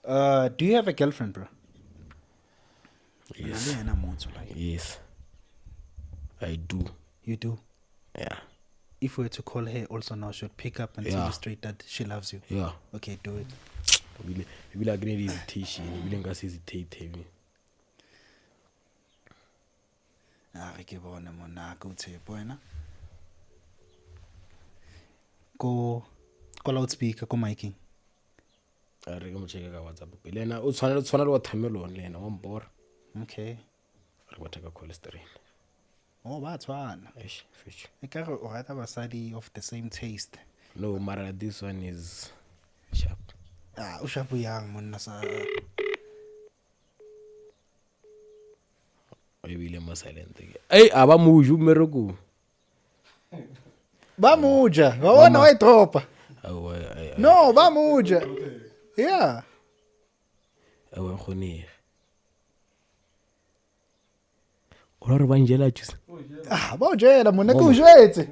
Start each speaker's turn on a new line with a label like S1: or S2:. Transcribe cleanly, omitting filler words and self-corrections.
S1: Do you have a girlfriend, bro?
S2: Yes.
S1: Nale yena motho like.
S2: Yes. I do.
S1: You do.
S2: Yeah.
S1: If we were to call her also now, she'd pick up and tell
S2: Yeah.
S1: you straight that she loves you.
S2: Yeah.
S1: Okay, do it.
S2: Ebile a kene hesitation. Ebile nka se hesitate me.
S1: Ke bone mona go tshepo wena. Go loudspeaker go miking.
S2: A re ke mo check ka WhatsApp. Le yena o tshwana le wa Thamelon le yena wa mbora.
S1: Okay.
S2: Re ba taka cholesterol.
S1: Oh, ba tshwana.
S2: Eish, fish.
S1: E ka re o rata basadi of the same taste.
S2: No, mara this one is sharp.
S1: O shapo yang monna sa.
S2: Ebile mo silent ke. Hey, aba muju meroko.
S1: Ba muja, wa bona wa itropa.
S2: Awe
S1: No, ba muja. Yeah.
S2: khone. O re ba njela juice.
S1: Ba o jela monna ke o jetse.